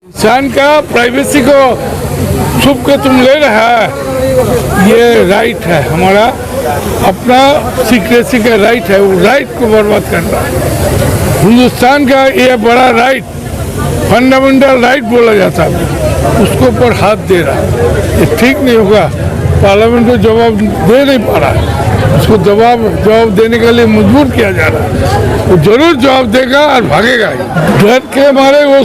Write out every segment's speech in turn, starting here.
इंसान का प्राइवेसी को छुप के तुम ले रहा है, ये राइट है हमारा, अपना सीक्रेसी का राइट है, वो राइट को बर्बाद कर रहा है। हिंदुस्तान का ये बड़ा राइट, फंडामेंटल राइट बोला जाता है, उसको ऊपर हाथ दे रहा है। ये ठीक नहीं होगा। पार्लियामेंट को जवाब दे नहीं पा रहा है, उसको जवाब देने के लिए मजबूर किया जा रहा है। वो जरूर जवाब देगा और भागेगा ही। डर के मारे वो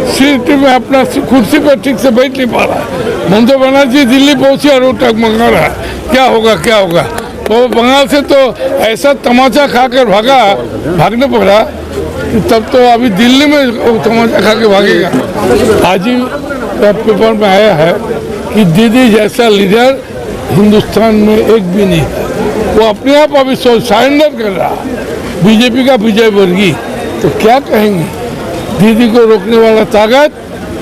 सीट में अपना कुर्सी पर ठीक से बैठ नहीं पा रहा है। ममता बनर्जी दिल्ली पहुंची और वो टकमगा रहा है, क्या होगा क्या होगा। तो बंगाल से तो ऐसा तमाचा खाकर भागने पड़ा, तब तो अभी दिल्ली में वो तमाचा खा के भागेगा। आज ही पेपर में आया है कि दीदी जैसा लीडर हिंदुस्तान में एक भी नहीं है। वो अपने आप अभी सरेंडर कर रहा है। बीजेपी का विजय वर्गीय, तो क्या कहेंगे, दीदी को रोकने वाला ताकत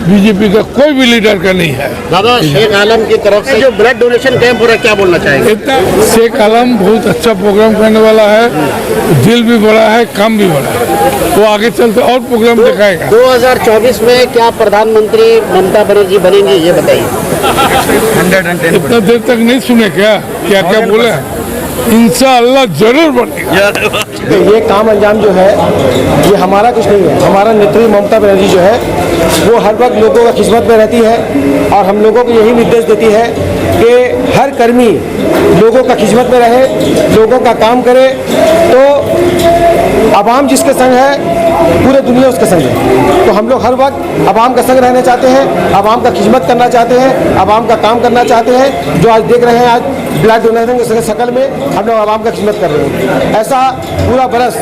बीजेपी का कोई भी लीडर का नहीं है। दादा, शेख आलम की तरफ से जो ब्लड डोनेशन कैंप हो रहा है, क्या बोलना चाहेंगे? इतना शेख आलम बहुत अच्छा प्रोग्राम करने वाला है, दिल भी बड़ा है, काम भी बड़ा है, वो आगे चलते और प्रोग्राम दिखाएगा। 2024 में क्या प्रधानमंत्री ममता बनर्जी बनेंगी, ये बताइए। इतना देर तक नहीं सुने क्या क्या बोले? इंशाअल्लाह जरूर बनेगा। तो ये काम अंजाम जो है ये हमारा कुछ नहीं है, हमारा नेत्री ममता बनर्जी जो है वो हर वक्त लोगों का खिदमत में रहती है और हम लोगों को यही निर्देश देती है कि हर कर्मी लोगों का खिदमत में रहे, लोगों का काम करे। तो अवाम जिसके संग है पूरे दुनिया उसके संग है। तो हम लोग हर वक्त अवाम का संग रहना चाहते हैं, अवाम का खिदमत करना चाहते हैं, अवाम का काम करना चाहते हैं। जो आज देख रहे हैं, आज ब्लड डोनेशन के शकल में हम लोग आवाम का खिदमत कर रहे हैं। ऐसा पूरा बरस,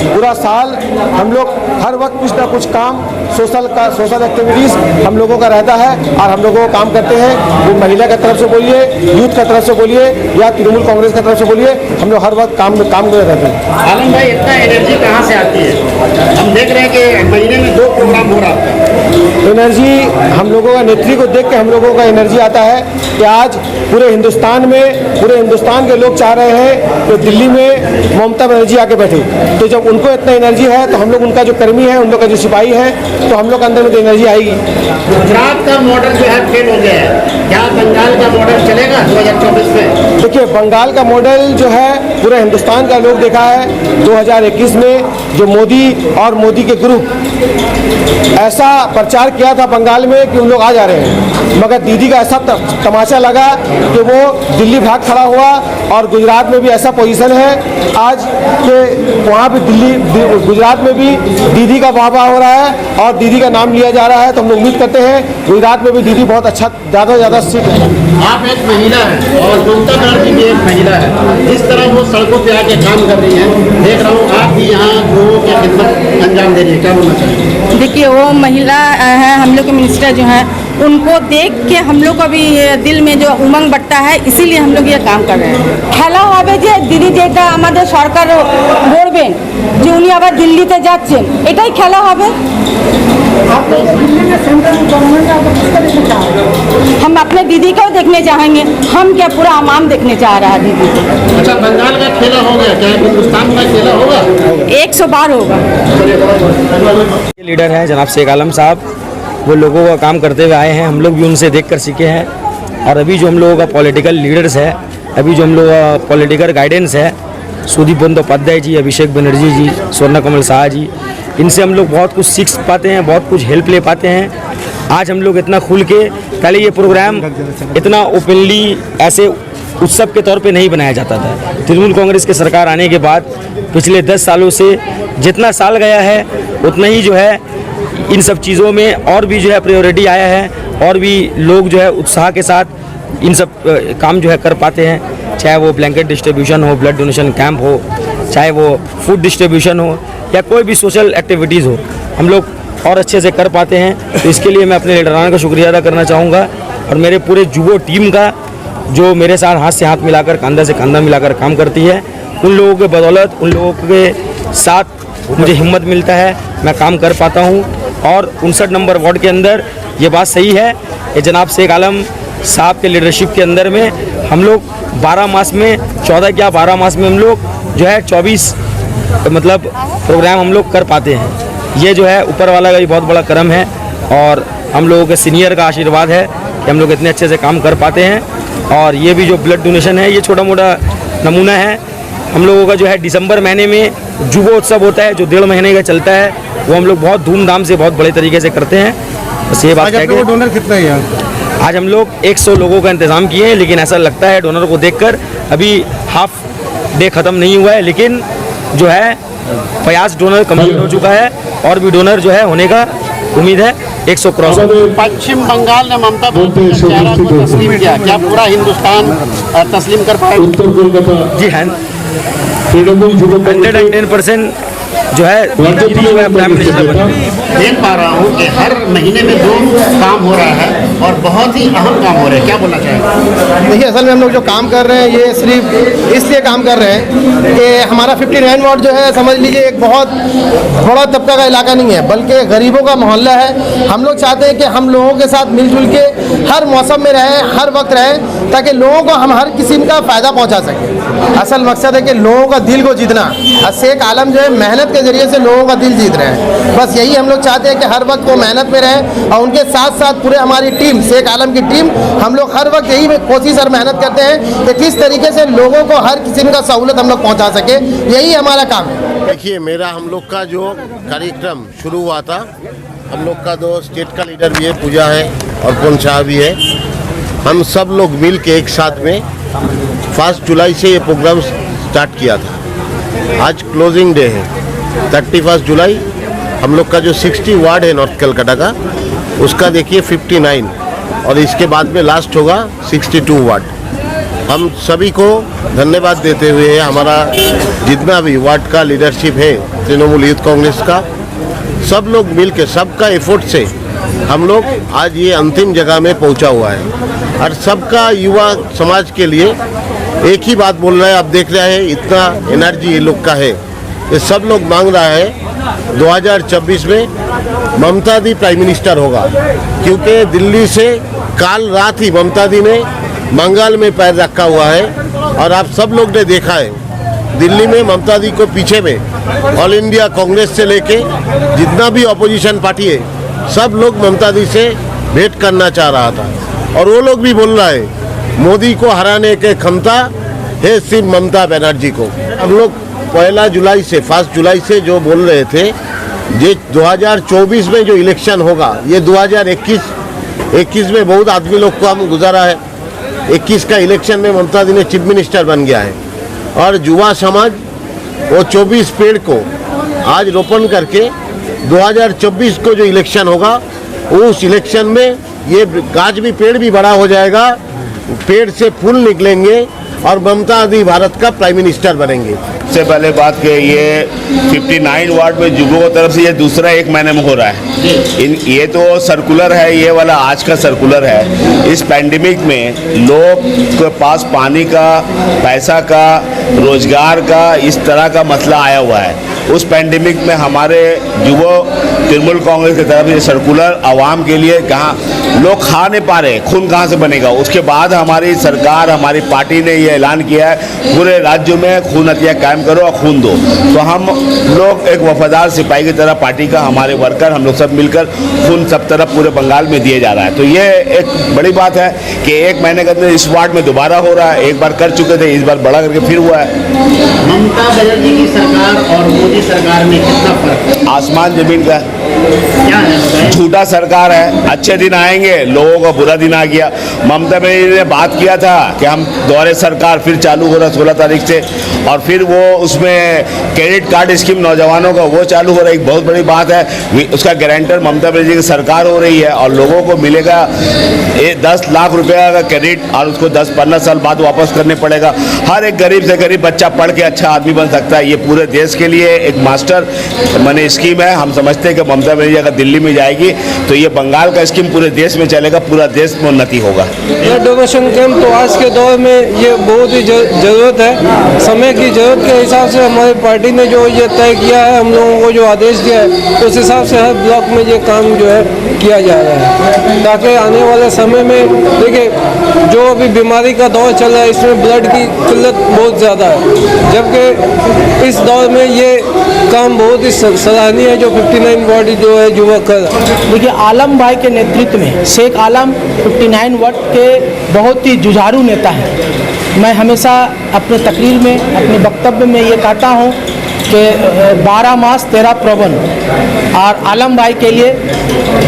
पूरा साल हम लोग हर वक्त कुछ ना कुछ काम सोशल एक्टिविटीज़ हम लोगों का रहता है और हम लोगों को काम करते हैं। वो महिला की तरफ से बोलिए, यूथ की तरफ से बोलिए या तृणमूल कांग्रेस की तरफ से बोलिए, हम लोग हर वक्त काम में रहते हैं। आलम भाई, इतना एनर्जी कहाँ से आती है? हम देख रहे हैं कि महीने में 2 प्रोग्राम हो रहा है। एनर्जी हम लोगों का नेत्री को देख के हम लोगों का एनर्जी आता है कि आज पूरे हिंदुस्तान के लोग चाह रहे हैं कि दिल्ली में ममता बनर्जी आके बैठे। तो जब उनको इतना एनर्जी है तो हम लोग उनका जो कर्मी है, उन लोग का जो सिपाही है, तो हम लोग के अंदर में तो एनर्जी आएगी। गुजरात का मॉडल जो है फेल हो गया है, क्या बंगाल का मॉडल चलेगा 2024 में? देखिए, बंगाल का मॉडल जो है पूरे हिंदुस्तान का लोग देखा है। 2021 में जो मोदी और मोदी के ग्रुप ऐसा प्रचार किया था बंगाल में कि उन लोग आ जा रहे हैं, मगर दीदी का ऐसा तमाशा लगा कि वो दिल्ली भाग खड़ा हुआ। और गुजरात में भी ऐसा पोजीशन है आज कि वहाँ भी गुजरात में भी दीदी का वाहवाह हो रहा है और दीदी का नाम लिया जा रहा है। तो हम लोग उम्मीद करते हैं गुजरात में भी दीदी बहुत अच्छा, ज़्यादा से ज़्यादा सीट। आप एक महिला है और ममता बनर्जी भी एक महिला है, जिस तरह वो सड़कों पे आके काम कर रही है, देख रहा हूँ आप भी यहाँ लोगों की खिदमत अंजाम दे रही है, क्या बोलना चाहिए? देखिए, वो महिला है, हम लोग के मिनिस्टर जो हैं, उनको देख के हम लोग को भी दिल में जो उमंग बढ़ता है, इसीलिए हम लोग ये काम कर रहे हैं। খেলা হবে যে দিদি যেটা আমাদের সরকার বলবেন যে উনি আবার দিল্লিতে যাচ্ছেন, এটাই খেলা হবে। हम अपने दीदी को देखने चाहेंगे, हम क्या पूरा आवाम देखने चाह रहा है दीदी को। अच्छा, बंगाल का खेला हो गया, क्या हिंदुस्तान का खेला होगा? 100 बार होगा। लीडर हैं जनाब शेख आलम साहब, वो लोगों का काम करते हुए आए हैं, हम लोग भी उनसे देखकर सीखे हैं। और अभी जो हम लोगों का पॉलिटिकल लीडर्स है, अभी जो हम लोग का पॉलिटिकल गाइडेंस है, सुदीप बंदोपाध्याय जी, अभिषेक बनर्जी जी, स्वर्ण कमल शाह जी, इनसे हम लोग बहुत कुछ सीख पाते हैं, बहुत कुछ हेल्प ले पाते हैं। आज हम लोग इतना खुल के, पहले ये प्रोग्राम इतना ओपनली ऐसे उत्सव के तौर पे नहीं बनाया जाता था। तृणमूल कांग्रेस की सरकार आने के बाद पिछले 10 सालों से जितना साल गया है उतना ही जो है इन सब चीज़ों में और भी जो है प्रायोरिटी आया है और भी लोग जो है उत्साह के साथ इन सब काम जो है कर पाते हैं। चाहे वो ब्लैंकेट डिस्ट्रीब्यूशन हो, ब्लड डोनेशन कैंप हो, चाहे वो फूड डिस्ट्रीब्यूशन हो या कोई भी सोशल एक्टिविटीज़ हो, हम लोग और अच्छे से कर पाते हैं। तो इसके लिए मैं अपने लीडरान का शुक्रिया अदा करना चाहूँगा और मेरे पूरे जुबो टीम का, जो मेरे साथ हाथ से हाथ मिलाकर, कंधा से कंधा मिलाकर काम करती है। उन लोगों के बदौलत, उन लोगों के साथ मुझे हिम्मत मिलता है, मैं काम कर पाता हूँ। और 59 नंबर वार्ड के अंदर ये बात सही है कि जनाब शेख आलम साहब के लीडरशिप के अंदर में हम लोग 12 मास में 14 क्या 12 मास में हम लोग जो है 24 मतलब प्रोग्राम हम लोग कर पाते हैं। ये जो है ऊपर वाला का भी बहुत बड़ा करम है और हम लोगों के सीनियर का आशीर्वाद है कि हम लोग इतने अच्छे से काम कर पाते हैं। और ये भी जो ब्लड डोनेशन है ये छोटा मोटा नमूना है। हम लोगों का जो है दिसंबर महीने में जुबोत्सव होता है जो 1.5 महीने का चलता है, वो हम लोग बहुत धूमधाम से बहुत बड़े तरीके से करते हैं। बस ये बात है। डोनर कितना है यहाँ? आज हम लोग 100 लोगों का इंतज़ाम किए हैं, लेकिन ऐसा लगता है डोनर को देखकर अभी हाफ डे ख़त्म नहीं हुआ है, लेकिन जो है 50 डोनर कंप्लीट हो चुका है और भी डोनर जो है होने का उम्मीद है 100 क्रॉस। पश्चिम बंगाल ने ममता बनर्जी के चेहरा को तस्लीम किया, क्या पूरा हिंदुस्तान तस्लीम कर पाएगा? जी हाँ, 110% जो है प्राइम मिनिस्टर बन गए। देख पा रहा हूँ कि हर महीने में 2 काम हो रहा है और बहुत ही अहम काम हो रहे हैं, क्या बोलना चाहेंगे? देखिए, असल में हम लोग जो काम कर रहे हैं ये सिर्फ इसलिए काम कर रहे हैं कि हमारा 59 वार्ड जो है समझ लीजिए एक बहुत बड़ा तबका का इलाका नहीं है, बल्कि गरीबों का मोहल्ला है। हम लोग चाहते हैं कि हम लोगों के साथ मिलजुल के हर मौसम में रहें, हर वक्त रहें, ताकि लोगों को हम हर किस्म का फ़ायदा पहुँचा सकें। असल मकसद है कि लोगों का दिल को जीतना। शेख आलम जो है मेहनत के जरिए से लोगों का दिल जीत रहे हैं। बस यही हम लोग चाहते हैं कि हर वक्त वो मेहनत में रहें और उनके साथ साथ पूरे हमारी टीम शेख आलम की टीम हम लोग हर वक्त यही कोशिश और मेहनत करते हैं कि किस तरीके से लोगों को हर किस्म का सहूलत हम लोग पहुंचा सके। यही हमारा काम है। देखिए, मेरा हम लोग का जो कार्यक्रम शुरू हुआ था, हम लोग का 2 स्टेट का लीडर भी है, पूजा है और कौन शाह भी है। हम सब लोग मिल के एक साथ में 1 जुलाई से ये प्रोग्राम स्टार्ट किया था। आज क्लोजिंग डे है 31 जुलाई। हम लोग का जो 60 वार्ड है नॉर्थ कलकत्ता का, उसका देखिए 59 और इसके बाद में लास्ट होगा 62 वार्ड। हम सभी को धन्यवाद देते हुए हमारा जितना भी वार्ड का लीडरशिप है तृणमूल यूथ कांग्रेस का, सब लोग मिल के सबका एफर्ट से हम लोग आज ये अंतिम जगह में पहुंचा हुआ है। और सबका युवा समाज के लिए एक ही बात बोल रहा है, आप देख रहे हैं इतना एनर्जी ये लोग का है। ये सब लोग मांग रहा है 2024 में ममता दी प्राइम मिनिस्टर होगा, क्योंकि दिल्ली से काल रात ही ममता दी ने बंगाल में पैर रखा हुआ है। और आप सब लोग ने देखा है दिल्ली में ममता दी को पीछे में ऑल इंडिया कांग्रेस से लेके जितना भी अपोजिशन पार्टी है, सब लोग ममता दी से भेंट करना चाह रहा था। और वो लोग भी बोल रहा है मोदी को हराने के क्षमता है सिर्फ ममता बनर्जी को। हम लोग 1 जुलाई से 1 जुलाई से जो बोल रहे थे ये 2024 में जो इलेक्शन होगा, ये 2021 में बहुत आदमी लोग को हम गुजारा है। 21 का इलेक्शन में ममता दी ने चीफ मिनिस्टर बन गया है और युवा समाज वो 24 पेड़ को आज रोपण करके 2024 को जो इलेक्शन होगा उस इलेक्शन में ये गाछ भी पेड़ भी बड़ा हो जाएगा, पेड़ से फूल निकलेंगे और ममता दी भारत का प्राइम मिनिस्टर बनेंगे। सबसे पहले बात कि ये 59 वार्ड में जुबों की तरफ से ये दूसरा 1 महीने में हो रहा है। ये तो सर्कुलर है, ये वाला आज का सर्कुलर है। इस पैंडेमिक में लोग के पास पानी का, पैसा का, रोजगार का इस तरह का मसला आया हुआ है। उस पैंडेमिक में हमारे युवा तृणमूल कांग्रेस की तरफ ये सर्कुलर आवाम के लिए, कहाँ लोग खा नहीं पा रहे, खून कहाँ से बनेगा। उसके बाद हमारी सरकार, हमारी पार्टी ने ये ऐलान किया है पूरे राज्य में खून हत्या कायम करो और खून दो। तो हम लोग एक वफादार सिपाही की तरह पार्टी का, हमारे वर्कर हम लोग सब मिलकर खून सब तरफ पूरे बंगाल में दिए जा रहा है। तो ये एक बड़ी बात है कि 1 महीने के अंदर इस वार्ड में दोबारा हो रहा है। एक बार कर चुके थे, इस बार बड़ा करके फिर हुआ है। ममता बनर्जी की सरकार और मोदी सरकार में कितना फर्क है? आसमान जमीन का। क्या है? झूठा सरकार है। अच्छे दिन आएंगे, लोगों का बुरा दिन आ गया। ममता बनर्जी ने बात किया था कि हम दोबारा सरकार फिर चालू हो रहा 16 तारीख से, और फिर वो उसमें क्रेडिट कार्ड स्कीम नौजवानों का वो चालू हो रहा है। एक बहुत बड़ी बात है, उसका गारंटर ममता बनर्जी की सरकार हो रही है और लोगों को मिलेगा 10 लाख रुपया का क्रेडिट और उसको 10-15 साल बाद वापस करने पड़ेगा। हर एक गरीब से गरीब बच्चा पढ़ के अच्छा आदमी बन सकता है। ये पूरे देश के लिए एक मास्टर मनी स्कीम है। हम समझते हैं कि ममता बनर्जी अगर दिल्ली में जाएगी तो ये बंगाल का स्कीम पूरे देश में चलेगा, पूरा देश में उन्नति होगा। ब्लड डोनेशन कैंप तो आज के दौर में ये बहुत ही ज़रूरत है। समय की ज़रूरत के हिसाब से हमारी पार्टी ने जो ये तय किया है, हम लोगों को जो आदेश दिया है, उस हिसाब से हर ब्लॉक में ये काम जो है किया जा रहा है, ताकि आने वाले समय में देखिए जो अभी बीमारी का दौर चल रहा है इसमें ब्लड की किल्लत बहुत ज़्यादा है, जबकि इस दौर में ये काम बहुत ही सराहनीय है जो 59 वार्ड जो है युवक कर रहा है। देखिए, आलम भाई के नेतृत्व में शेख आलम 59 वार्ड के बहुत ही जुझारू नेता हैं। मैं हमेशा अपने तकरीर में, अपने वक्तव्य में ये कहता हूँ कि 12 मास 13 प्रवन, और आलम भाई के लिए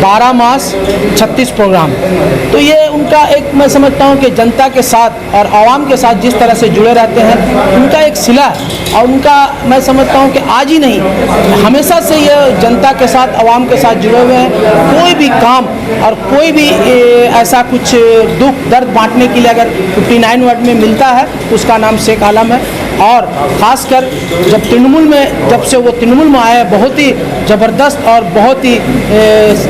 12 मास 36 प्रोग्राम। तो ये उनका एक, मैं समझता हूँ कि जनता के साथ और आवाम के साथ जिस तरह से जुड़े रहते हैं, उनका एक सिला है। और उनका, मैं समझता हूँ कि आज ही नहीं, हमेशा से ये जनता के साथ, आवाम के साथ जुड़े हुए हैं। कोई भी काम और कोई भी ऐसा कुछ दुख दर्द बांटने के लिए अगर 59 वार्ड में मिलता है तो उसका नाम शेख आलम है। और ख़ासकर जब से वो तृणमूल में आए, बहुत ही ज़बरदस्त और बहुत ही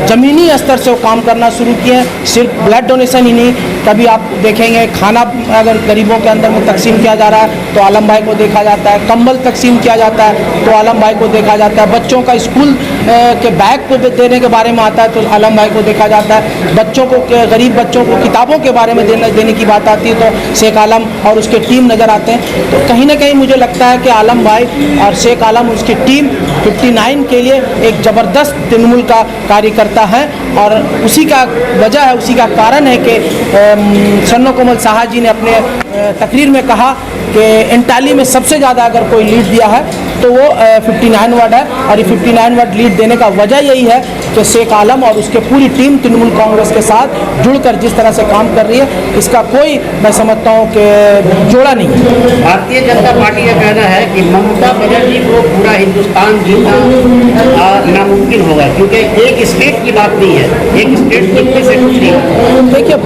ज़मीनी स्तर से वो काम करना शुरू किए हैं। सिर्फ ब्लड डोनेशन ही नहीं, कभी आप देखेंगे खाना अगर गरीबों के अंदर में तकसीम किया जा रहा है तो आलम भाई को देखा जाता है, कंबल तकसीम किया जाता है तो आलम भाई को देखा जाता है, बच्चों का स्कूल के बैग को देने के बारे में आता है तो आलम भाई को देखा जाता है, बच्चों को, गरीब बच्चों को किताबों के बारे में देने की बात आती है तो शेख आलम और उसके टीम नज़र आते हैं। तो कहीं ना कहीं मुझे लगता है कि आलम भाई और शेख आलम, उसकी टीम 59 के लिए एक ज़बरदस्त तृणमूल का कार्यकर्ता है। और उसी का वजह है, उसी का कारण है कि सन्नो कोमल साहा जी ने अपने तकरीर में कहा कि एंटाली में सबसे ज़्यादा अगर कोई लीड दिया है तो वो 59 वार्ड है। और ये 59 वार्ड लीड देने का वजह यही है कि शेख आलम और उसके पूरी टीम तृणमूल कांग्रेस के साथ जुड़कर जिस तरह से काम कर रही है, इसका कोई, मैं समझता हूँ कि जोड़ा नहीं है। भारतीय जनता पार्टी का कहना है कि ममता बनर्जी को पूरा हिंदुस्तान जीतना नामुमकिन होगा, क्योंकि एक स्टेट की बात नहीं है, एक स्टेट जीतने से कुछ नहीं होगा। देखिए,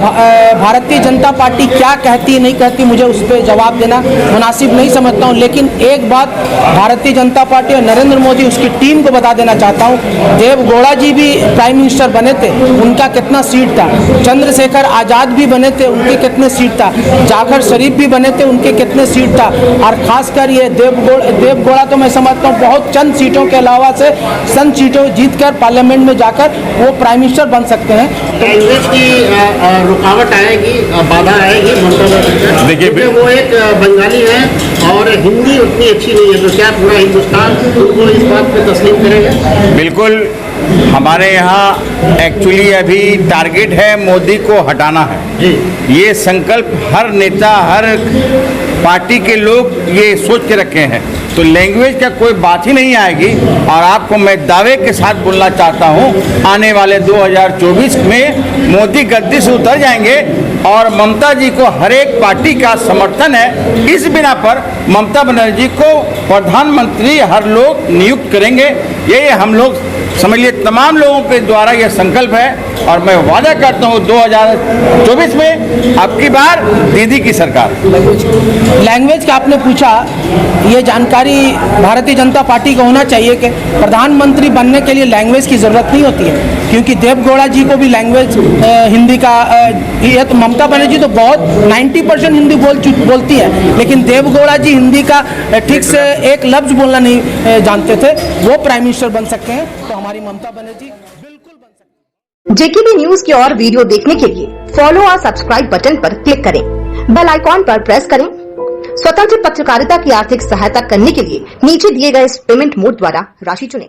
भारतीय जनता पार्टी क्या कहती है नहीं कहती, मुझे उस पर जवाब देना मुनासिब नहीं समझता हूँ। लेकिन एक बात भारतीय जनता पार्टी और नरेंद्र मोदी, उसकी टीम को बता देना चाहता हूँ, देवगौड़ा जी भी प्राइम मिनिस्टर बने थे, उनका कितना सीट था, चंद्रशेखर आज़ाद भी बने थे, उनके कितने सीट था, जाफर शरीफ भी बने थे, उनके कितने सीट था। और खासकर ये देवगौड़ा तो मैं समझता हूँ बहुत चंद सीटों के अलावा से चंद सीटों जीतकर पार्लियामेंट में जाकर वो प्राइम मिनिस्टर बन सकते हैं। कांग्रेस की रुकावट आएगी, बाधा आएगी ममता बनर्जी, देखिए वो एक बंगाली है और हिंदी उतनी अच्छी नहीं है, तो क्या पूरा हिंदुस्तान उनको इस बात पे तस्लीम करेगा? बिल्कुल, हमारे यहाँ एक्चुअली अभी टारगेट है मोदी को हटाना है जी। ये संकल्प हर नेता, हर पार्टी के लोग ये सोच के रखे हैं, तो लैंग्वेज का कोई बात ही नहीं आएगी। और आपको मैं दावे के साथ बोलना चाहता हूँ, आने वाले 2024 में मोदी गद्दी से उतर जाएंगे और ममता जी को हर एक पार्टी का समर्थन है। इस बिना पर ममता बनर्जी को प्रधानमंत्री हर लोग नियुक्त करेंगे। ये हम लोग समझ लिए, तमाम लोगों के द्वारा यह संकल्प है। और मैं वादा करता हूँ 2024 में आपकी बार दीदी की सरकार। लैंग्वेज का आपने पूछा, ये जानकारी भारतीय जनता पार्टी को होना चाहिए कि प्रधानमंत्री बनने के लिए लैंग्वेज की ज़रूरत नहीं होती है, क्योंकि देवगौड़ा जी को भी लैंग्वेज हिंदी का ये तो ममता बनर्जी तो बहुत 90% हिंदी बोलती है, लेकिन देवगौड़ा जी हिंदी का ठीक से एक लफ्ज़ बोलना नहीं जानते थे। वो प्राइम मिनिस्टर बन सकते हैं, तो हमारी ममता बनर्जी बिल्कुल बन सकती है। जेकेबी न्यूज की और वीडियो देखने के लिए फॉलो और सब्सक्राइब बटन पर क्लिक करें, बेल आइकॉन पर प्रेस करें। स्वतंत्र पत्रकारिता की आर्थिक सहायता करने के लिए नीचे दिए गए इस पेमेंट मोड द्वारा राशि चुनें।